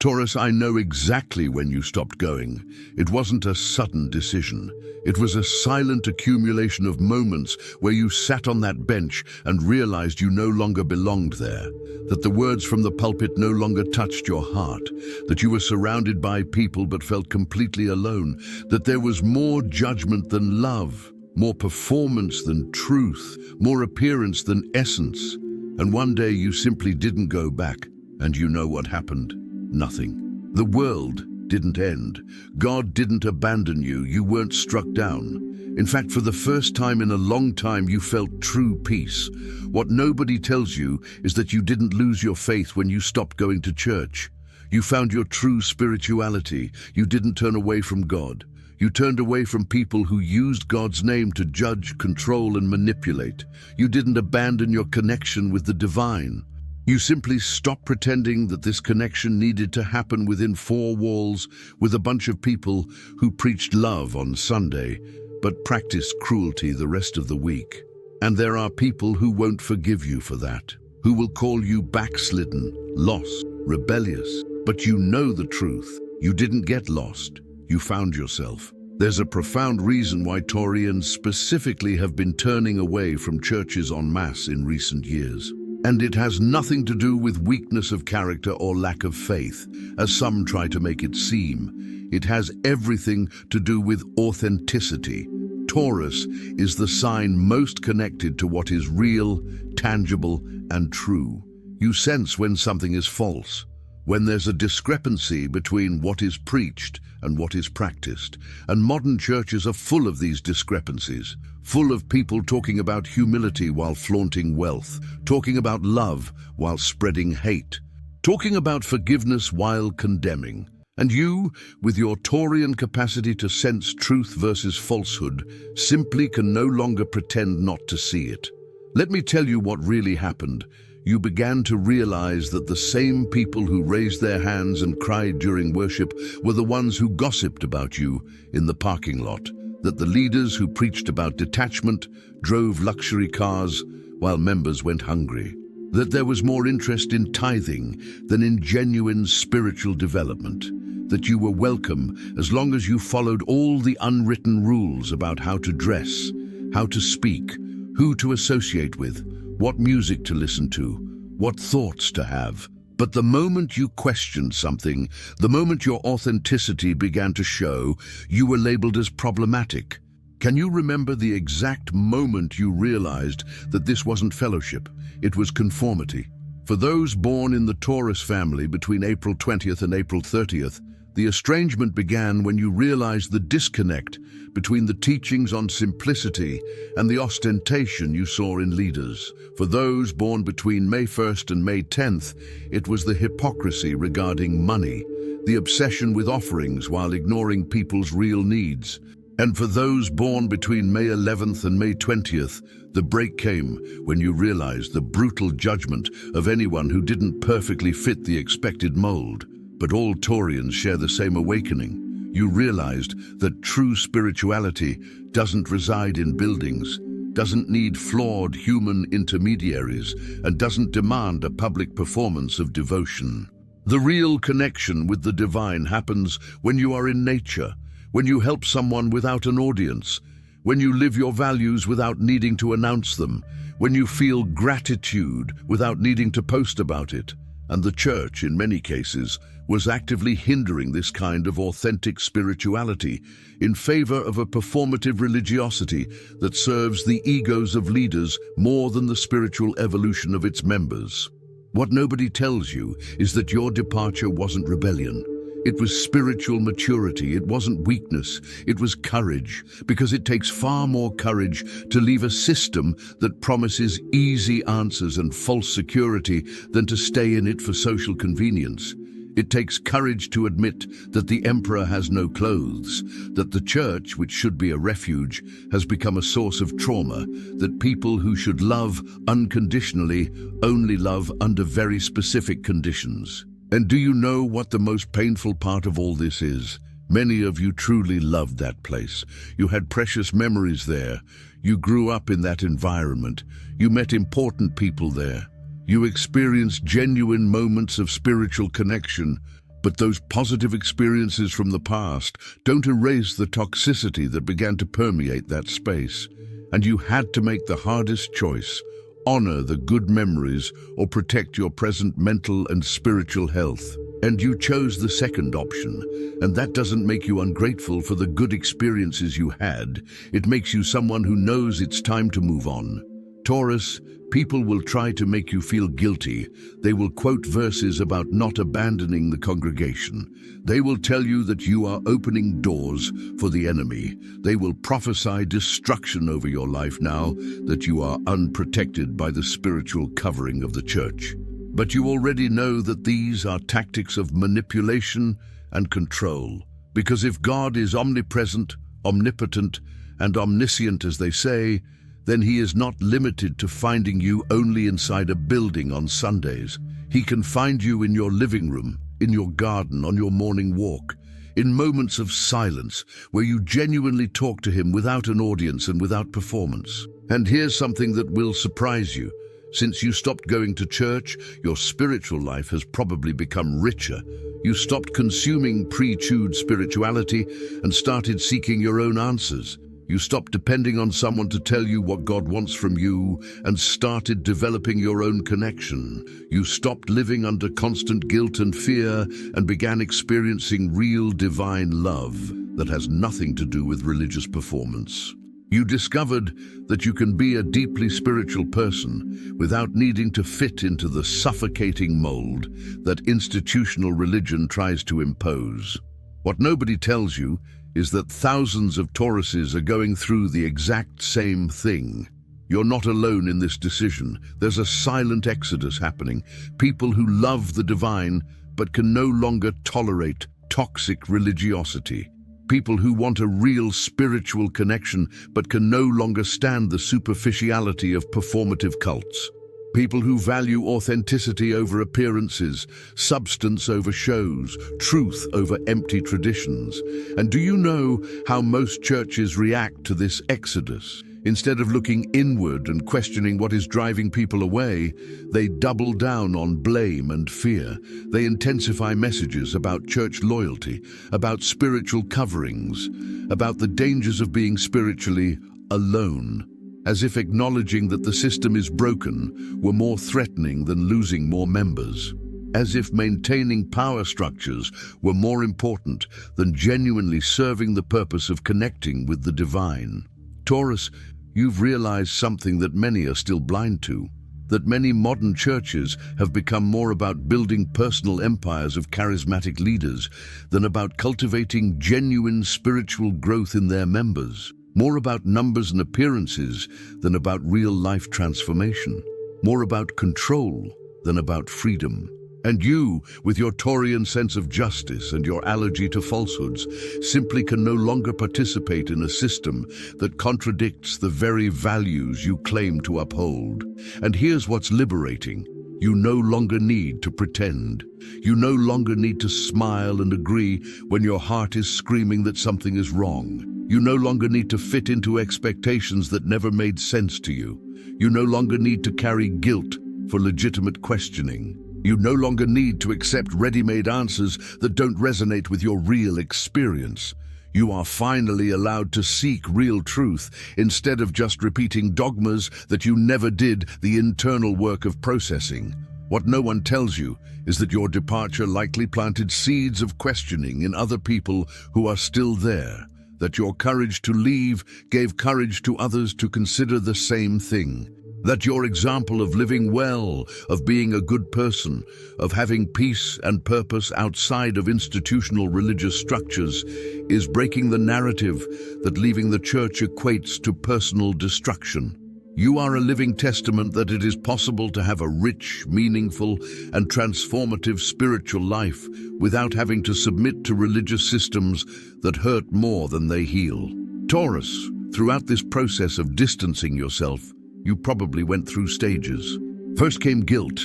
Taurus, I know exactly when you stopped going. It wasn't a sudden decision. It was a silent accumulation of moments where you sat on that bench and realized you no longer belonged there, that the words from the pulpit no longer touched your heart, that you were surrounded by people but felt completely alone, that there was more judgment than love, more performance than truth, more appearance than essence. And one day you simply didn't go back, and you know what happened. Nothing. The world didn't end. God didn't abandon you. You weren't struck down. In fact, for the first time in a long time, you felt true peace. What nobody tells you is that you didn't lose your faith when you stopped going to church. You found your true spirituality. You didn't turn away from God. You turned away from people who used God's name to judge, control, and manipulate. You didn't abandon your connection with the divine. You simply stopped pretending that this connection needed to happen within four walls with a bunch of people who preached love on Sunday, but practiced cruelty the rest of the week. And there are people who won't forgive you for that, who will call you backslidden, lost, rebellious. But you know the truth. You didn't get lost. You found yourself. There's a profound reason why Taurians specifically have been turning away from churches en masse in recent years. And it has nothing to do with weakness of character or lack of faith, as some try to make it seem. It has everything to do with authenticity. Taurus is the sign most connected to what is real, tangible, and true. You sense when something is false, when there's a discrepancy between what is preached and what is practiced. And modern churches are full of these discrepancies, full of people talking about humility while flaunting wealth, talking about love while spreading hate, talking about forgiveness while condemning. And you, with your Taurian capacity to sense truth versus falsehood, simply can no longer pretend not to see it. Let me tell you what really happened. You began to realize that the same people who raised their hands and cried during worship were the ones who gossiped about you in the parking lot, that the leaders who preached about detachment drove luxury cars while members went hungry, that there was more interest in tithing than in genuine spiritual development, that you were welcome as long as you followed all the unwritten rules about how to dress, how to speak, who to associate with, what music to listen to, what thoughts to have. But the moment you questioned something, the moment your authenticity began to show, you were labeled as problematic. Can you remember the exact moment you realized that this wasn't fellowship, it was conformity? For those born in the Taurus family between April 20th and April 30th, the estrangement began when you realized the disconnect between the teachings on simplicity and the ostentation you saw in leaders. For those born between May 1st and May 10th, it was the hypocrisy regarding money, the obsession with offerings while ignoring people's real needs. And for those born between May 11th and May 20th, the break came when you realized the brutal judgment of anyone who didn't perfectly fit the expected mold. But all Taurians share the same awakening. You realized that true spirituality doesn't reside in buildings, doesn't need flawed human intermediaries, and doesn't demand a public performance of devotion. The real connection with the divine happens when you are in nature, when you help someone without an audience, when you live your values without needing to announce them, when you feel gratitude without needing to post about it. And the church, in many cases, was actively hindering this kind of authentic spirituality in favor of a performative religiosity that serves the egos of leaders more than the spiritual evolution of its members. What nobody tells you is that your departure wasn't rebellion. It was spiritual maturity. It wasn't weakness. It was courage, because it takes far more courage to leave a system that promises easy answers and false security than to stay in it for social convenience. It takes courage to admit that the emperor has no clothes, that the church, which should be a refuge, has become a source of trauma, that people who should love unconditionally only love under very specific conditions. And do you know what the most painful part of all this is? Many of you truly loved that place. You had precious memories there. You grew up in that environment. You met important people there. You experienced genuine moments of spiritual connection. But those positive experiences from the past don't erase the toxicity that began to permeate that space. And you had to make the hardest choice: honor the good memories or protect your present mental and spiritual health. And you chose the second option, and that doesn't make you ungrateful for the good experiences you had. It makes you someone who knows it's time to move on. Taurus, people will try to make you feel guilty. They will quote verses about not abandoning the congregation. They will tell you that you are opening doors for the enemy. They will prophesy destruction over your life now that you are unprotected by the spiritual covering of the church. But you already know that these are tactics of manipulation and control. Because if God is omnipresent, omnipotent, and omniscient, as they say, then he is not limited to finding you only inside a building on Sundays. He can find you in your living room, in your garden, on your morning walk, in moments of silence where you genuinely talk to him without an audience and without performance. And here's something that will surprise you. Since you stopped going to church, your spiritual life has probably become richer. You stopped consuming pre-chewed spirituality and started seeking your own answers. You stopped depending on someone to tell you what God wants from you and started developing your own connection. You stopped living under constant guilt and fear and began experiencing real divine love that has nothing to do with religious performance. You discovered that you can be a deeply spiritual person without needing to fit into the suffocating mold that institutional religion tries to impose. What nobody tells you is that thousands of Tauruses are going through the exact same thing. You're not alone in this decision. There's a silent exodus happening. People who love the divine but can no longer tolerate toxic religiosity. People who want a real spiritual connection but can no longer stand the superficiality of performative cults. People who value authenticity over appearances, substance over shows, truth over empty traditions. And do you know how most churches react to this exodus? Instead of looking inward and questioning what is driving people away, they double down on blame and fear. They intensify messages about church loyalty, about spiritual coverings, about the dangers of being spiritually alone, as if acknowledging that the system is broken were more threatening than losing more members. As if maintaining power structures were more important than genuinely serving the purpose of connecting with the divine. Taurus, you've realized something that many are still blind to, that many modern churches have become more about building personal empires of charismatic leaders than about cultivating genuine spiritual growth in their members, more about numbers and appearances than about real-life transformation, more about control than about freedom. And you, with your Taurian sense of justice and your allergy to falsehoods, simply can no longer participate in a system that contradicts the very values you claim to uphold. And here's what's liberating. You no longer need to pretend. You no longer need to smile and agree when your heart is screaming that something is wrong. You no longer need to fit into expectations that never made sense to you. You no longer need to carry guilt for legitimate questioning. You no longer need to accept ready-made answers that don't resonate with your real experience. You are finally allowed to seek real truth instead of just repeating dogmas that you never did the internal work of processing. What no one tells you is that your departure likely planted seeds of questioning in other people who are still there, that your courage to leave gave courage to others to consider the same thing. That your example of living well, of being a good person, of having peace and purpose outside of institutional religious structures is breaking the narrative that leaving the church equates to personal destruction. You are a living testament that it is possible to have a rich, meaningful, and transformative spiritual life without having to submit to religious systems that hurt more than they heal. Taurus, throughout this process of distancing yourself, you probably went through stages. First came guilt.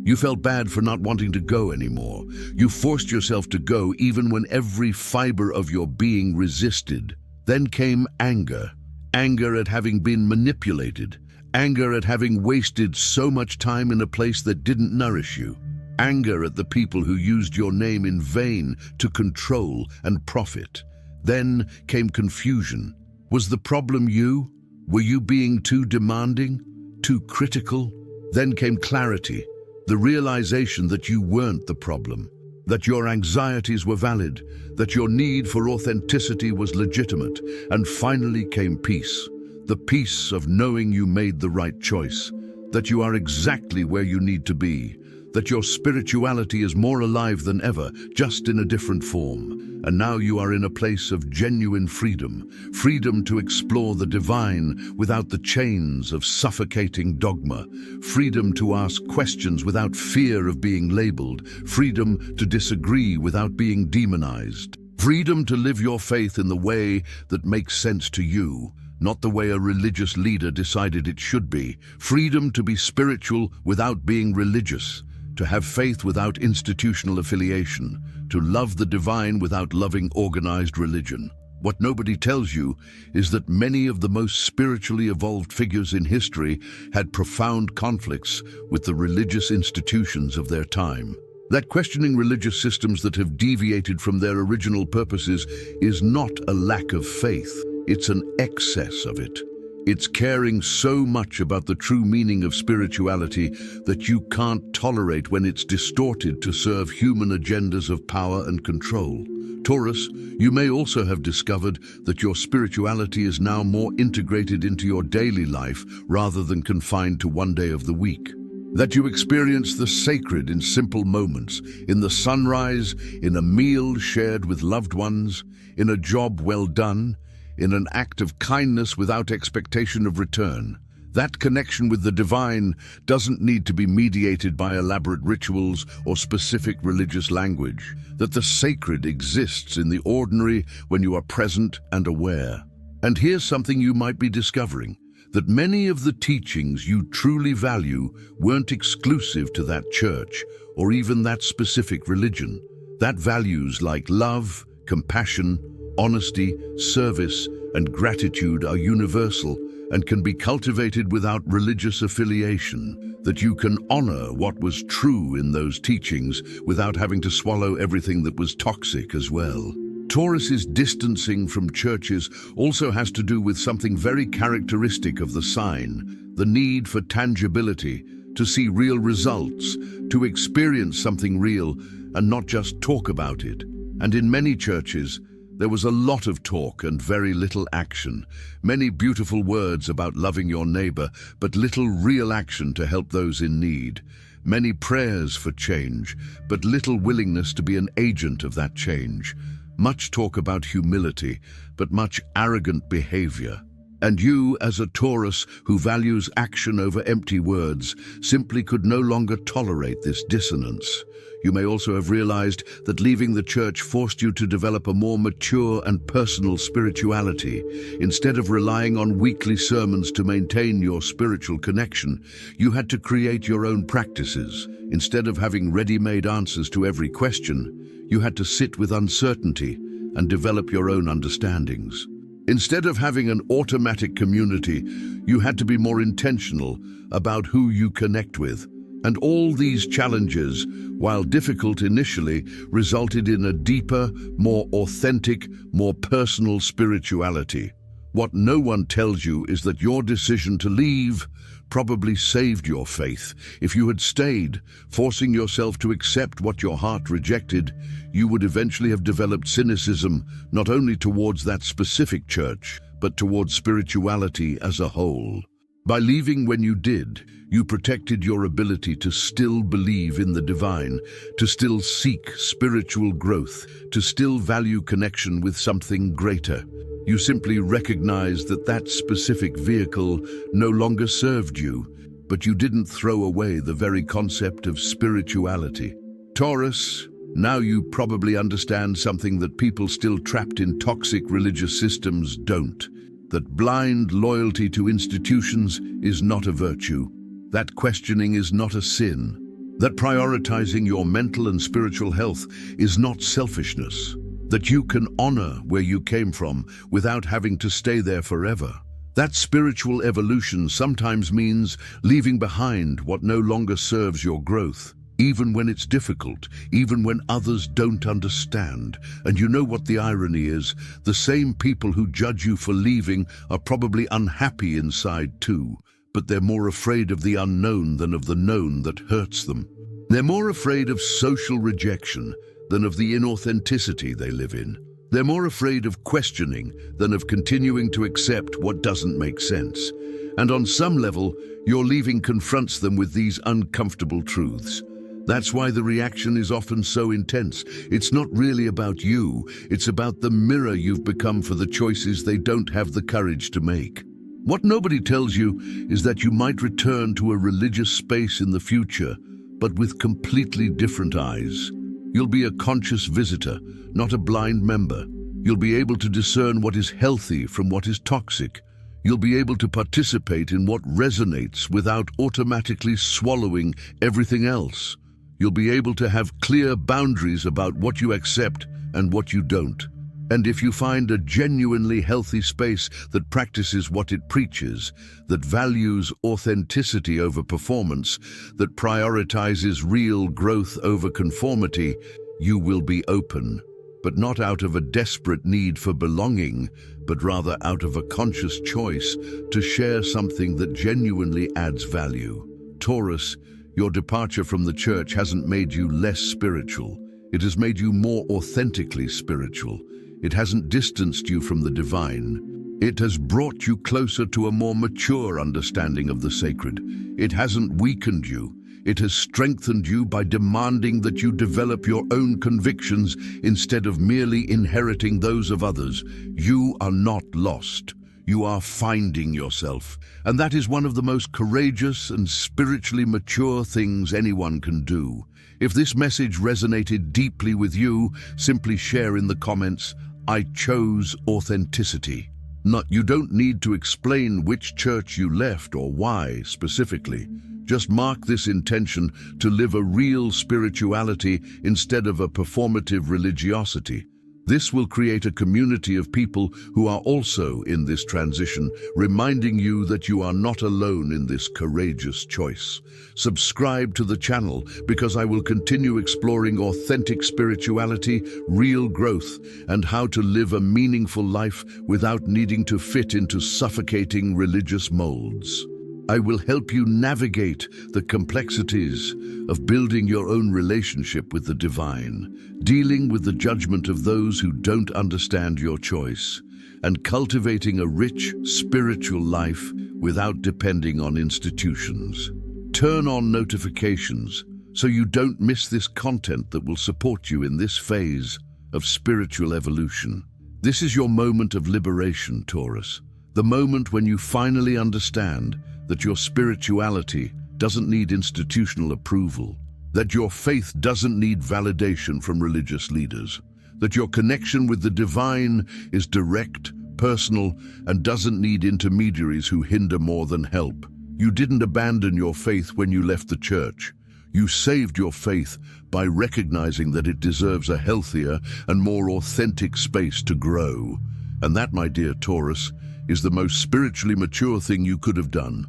You felt bad for not wanting to go anymore. You forced yourself to go even when every fiber of your being resisted. Then came anger. Anger at having been manipulated. Anger at having wasted so much time in a place that didn't nourish you. anger at the people who used your name in vain to control and profit. Then came confusion. Was the problem you? Were you being too demanding, too critical? Then came clarity, the realization that you weren't the problem, that your anxieties were valid, that your need for authenticity was legitimate, and finally came peace, the peace of knowing you made the right choice, that you are exactly where you need to be, that your spirituality is more alive than ever, just in a different form. And now you are in a place of genuine freedom, freedom to explore the divine without the chains of suffocating dogma, freedom to ask questions without fear of being labeled, freedom to disagree without being demonized, freedom to live your faith in the way that makes sense to you, not the way a religious leader decided it should be, freedom to be spiritual without being religious, to have faith without institutional affiliation, to love the divine without loving organized religion. What nobody tells you is that many of the most spiritually evolved figures in history had profound conflicts with the religious institutions of their time. That questioning religious systems that have deviated from their original purposes is not a lack of faith, it's an excess of it. It's caring so much about the true meaning of spirituality that you can't tolerate when it's distorted to serve human agendas of power and control. Taurus, you may also have discovered that your spirituality is now more integrated into your daily life rather than confined to one day of the week. That you experience the sacred in simple moments, in the sunrise, in a meal shared with loved ones, in a job well done, in an act of kindness without expectation of return. That connection with the divine doesn't need to be mediated by elaborate rituals or specific religious language. That the sacred exists in the ordinary when you are present and aware. And here's something you might be discovering, that many of the teachings you truly value weren't exclusive to that church or even that specific religion. That values like love, compassion, honesty, service, and gratitude are universal and can be cultivated without religious affiliation, that you can honor what was true in those teachings without having to swallow everything that was toxic as well. Taurus's distancing from churches also has to do with something very characteristic of the sign, the need for tangibility, to see real results, to experience something real and not just talk about it. And in many churches, there was a lot of talk and very little action, many beautiful words about loving your neighbor, but little real action to help those in need. Many prayers for change, but little willingness to be an agent of that change. Much talk about humility, but much arrogant behavior. And you, as a Taurus who values action over empty words, simply could no longer tolerate this dissonance. You may also have realized that leaving the church forced you to develop a more mature and personal spirituality. Instead of relying on weekly sermons to maintain your spiritual connection, you had to create your own practices. Instead of having ready-made answers to every question, you had to sit with uncertainty and develop your own understandings. Instead of having an automatic community, you had to be more intentional about who you connect with. And all these challenges, while difficult initially, resulted in a deeper, more authentic, more personal spirituality. What no one tells you is that your decision to leave probably saved your faith. If you had stayed, forcing yourself to accept what your heart rejected, you would eventually have developed cynicism, not only towards that specific church, but towards spirituality as a whole. By leaving when you did, you protected your ability to still believe in the divine, to still seek spiritual growth, to still value connection with something greater. You simply recognized that that specific vehicle no longer served you, but you didn't throw away the very concept of spirituality. Taurus, now you probably understand something that people still trapped in toxic religious systems don't. That blind loyalty to institutions is not a virtue. That questioning is not a sin. That prioritizing your mental and spiritual health is not selfishness. That you can honor where you came from without having to stay there forever. That spiritual evolution sometimes means leaving behind what no longer serves your growth. even when it's difficult, even when others don't understand. And you know what the irony is? The same people who judge you for leaving are probably unhappy inside too, but they're more afraid of the unknown than of the known that hurts them. They're more afraid of social rejection than of the inauthenticity they live in. They're more afraid of questioning than of continuing to accept what doesn't make sense. And on some level, your leaving confronts them with these uncomfortable truths. That's why the reaction is often so intense. It's not really about you, it's about the mirror you've become for the choices they don't have the courage to make. What nobody tells you is that you might return to a religious space in the future, but with completely different eyes. You'll be a conscious visitor, not a blind member. You'll be able to discern what is healthy from what is toxic. You'll be able to participate in what resonates without automatically swallowing everything else. You'll be able to have clear boundaries about what you accept and what you don't. And if you find a genuinely healthy space that practices what it preaches, that values authenticity over performance, that prioritizes real growth over conformity, you will be open, but not out of a desperate need for belonging, but rather out of a conscious choice to share something that genuinely adds value. Taurus, your departure from the church hasn't made you less spiritual. It has made you more authentically spiritual. It hasn't distanced you from the divine. It has brought you closer to a more mature understanding of the sacred. It hasn't weakened you. It has strengthened you by demanding that you develop your own convictions instead of merely inheriting those of others. You are not lost. You are finding yourself. And that is one of the most courageous and spiritually mature things anyone can do. If this message resonated deeply with you, simply share in the comments, "I chose authenticity." You don't need to explain which church you left or why specifically. Just mark this intention to live a real spirituality instead of a performative religiosity. This will create a community of people who are also in this transition, reminding you that you are not alone in this courageous choice. Subscribe to the channel because I will continue exploring authentic spirituality, real growth, and how to live a meaningful life without needing to fit into suffocating religious molds. I will help you navigate the complexities of building your own relationship with the divine, dealing with the judgment of those who don't understand your choice, and cultivating a rich spiritual life without depending on institutions. Turn on notifications so you don't miss this content that will support you in this phase of spiritual evolution. This is your moment of liberation, Taurus, the moment when you finally understand that your spirituality doesn't need institutional approval, that your faith doesn't need validation from religious leaders, that your connection with the divine is direct, personal, and doesn't need intermediaries who hinder more than help. You didn't abandon your faith when you left the church. You saved your faith by recognizing that it deserves a healthier and more authentic space to grow. And that, my dear Taurus, is the most spiritually mature thing you could have done.